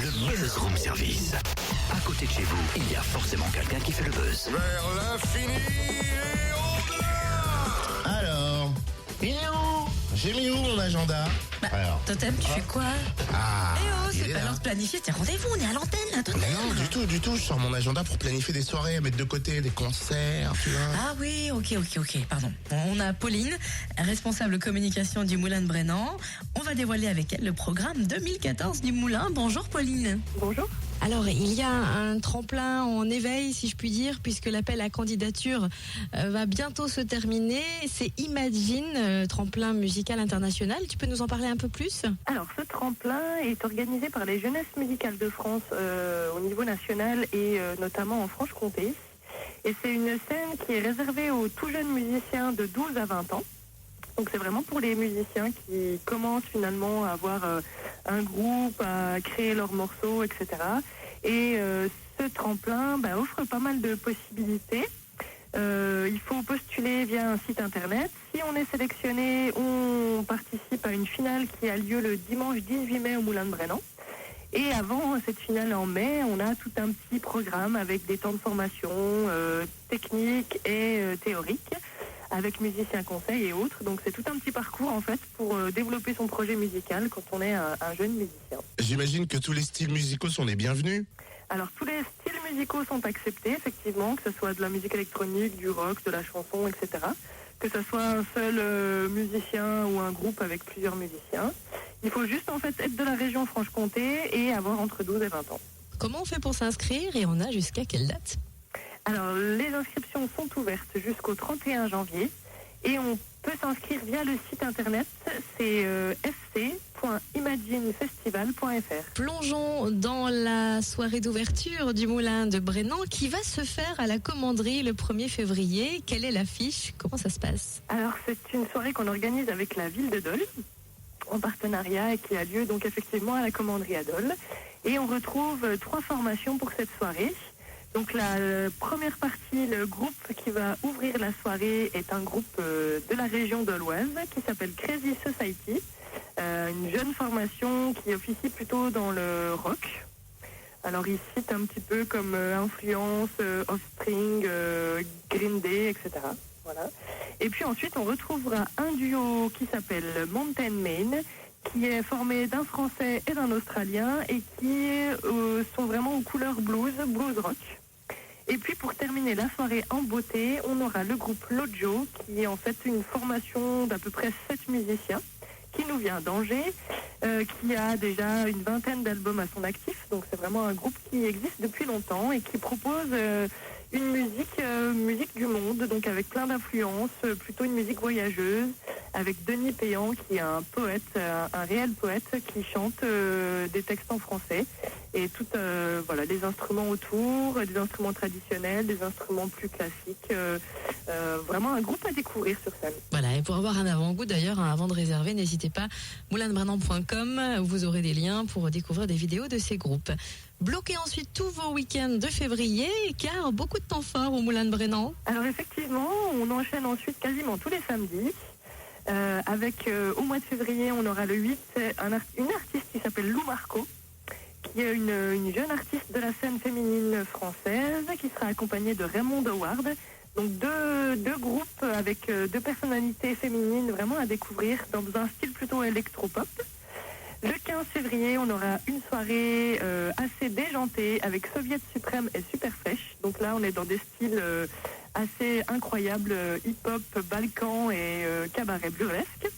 Le Buzz Room Service. À côté de chez vous, il y a forcément quelqu'un qui fait le buzz. Vers l'infini et au-delà. Alors, j'ai mis où mon agenda? Alors, Totem, tu fais quoi? il C'est est pas là. l'heure de planifier, c'est rendez-vous, on est à l'antenne là, Totem. Mais non, du tout, je sors mon agenda pour planifier des soirées, à mettre de côté des concerts, tu vois. Ah oui, ok, pardon. On a Pauline, responsable communication du Moulin de Brennan. On va dévoiler avec elle le programme 2014 du Moulin. Bonjour Pauline. Bonjour. Alors, il y a un tremplin en éveil, si je puis dire, puisque l'appel à candidature va bientôt se terminer. C'est Imagine, tremplin musical international. Tu peux nous en parler un peu plus ? Alors, ce tremplin est organisé par les Jeunesses musicales de France au niveau national et notamment en Franche-Comté. Et c'est une scène qui est réservée aux tout jeunes musiciens de 12 à 20 ans. Donc c'est vraiment pour les musiciens qui commencent finalement à avoir un groupe, à créer leurs morceaux, etc. Et ce tremplin offre pas mal de possibilités. Il faut postuler via un site internet. Si on est sélectionné, on participe à une finale qui a lieu le dimanche 18 mai au Moulin de Brennan. Et avant cette finale en mai, on a tout un petit programme avec des temps de formation techniques et théoriques, avec musiciens conseils et autres. Donc c'est tout un petit parcours en fait pour développer son projet musical quand on est un jeune musicien. J'imagine que tous les styles musicaux sont les bienvenus. Alors tous les styles musicaux sont acceptés effectivement, que ce soit de la musique électronique, du rock, de la chanson, etc. Que ce soit un seul musicien ou un groupe avec plusieurs musiciens. Il faut juste en fait être de la région Franche-Comté et avoir entre 12 et 20 ans. Comment on fait pour s'inscrire et on a jusqu'à quelle date ? Alors, les inscriptions sont ouvertes jusqu'au 31 janvier et on peut s'inscrire via le site internet, c'est fc.imaginefestival.fr. Plongeons dans la soirée d'ouverture du Moulin de Brennan qui va se faire à la commanderie le 1er février. Quelle est l'affiche ? Comment ça se passe ? Alors, c'est une soirée qu'on organise avec la ville de Dole en partenariat et qui a lieu donc effectivement à la commanderie à Dole. Et on retrouve 3 formations pour cette soirée. Donc la première partie, le groupe qui va ouvrir la soirée est un groupe de la région d'Auloise qui s'appelle Crazy Society, une jeune formation qui officie plutôt dans le rock. Alors ils citent un petit peu comme influence Offspring, Green Day, etc. Voilà. Et puis ensuite on retrouvera un duo qui s'appelle Mountain Main, qui est formé d'un Français et d'un Australien et qui sont vraiment aux couleurs blues rock. Et puis pour terminer la soirée en beauté, on aura le groupe Lojo, qui est en fait une formation d'à peu près 7 musiciens, qui nous vient d'Angers, qui a déjà une 20aine d'albums à son actif. Donc c'est vraiment un groupe qui existe depuis longtemps et qui propose une musique du monde, donc avec plein d'influences, plutôt une musique voyageuse, avec Denis Péan qui est un poète, un réel poète qui chante des textes en français et tout les instruments autour, des instruments traditionnels, des instruments plus classiques, vraiment un groupe à découvrir sur scène. Voilà, et pour avoir un avant-goût d'ailleurs, avant de réserver, n'hésitez pas, moulindeBrennan.com, vous aurez des liens pour découvrir des vidéos de ces groupes. Bloquez ensuite tous vos week-ends de février, car beaucoup de temps forts au Moulin de Brennan. Alors effectivement, on enchaîne ensuite quasiment tous les samedis. Avec au mois de février, on aura le 8 une artiste qui s'appelle Lou Marco, qui est une jeune artiste de la scène féminine française, qui sera accompagnée de Raymond Howard. Donc deux groupes avec 2 personnalités féminines vraiment à découvrir dans un style plutôt électropop. Le 15 février, on aura une soirée assez déjantée avec Soviet Suprême et Super Fresh. Donc là, on est dans des styles assez incroyables, hip-hop, balkan et cabaret burlesque.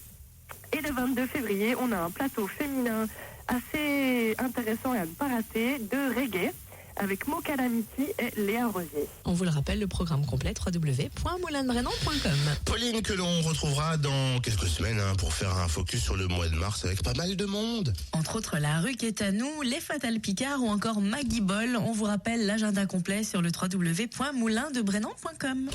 Et le 22 février, on a un plateau féminin assez intéressant et à ne pas rater de reggae avec Mo Calamity et Léa Rosier. On vous le rappelle, le programme complet www.moulindeBrennan.com. Pauline, que l'on retrouvera dans quelques semaines pour faire un focus sur le mois de mars avec pas mal de monde. Entre autres, la rue qui est à nous, les Fatal Picard ou encore Maggie Boll. On vous rappelle l'agenda complet sur le www.moulindeBrennan.com.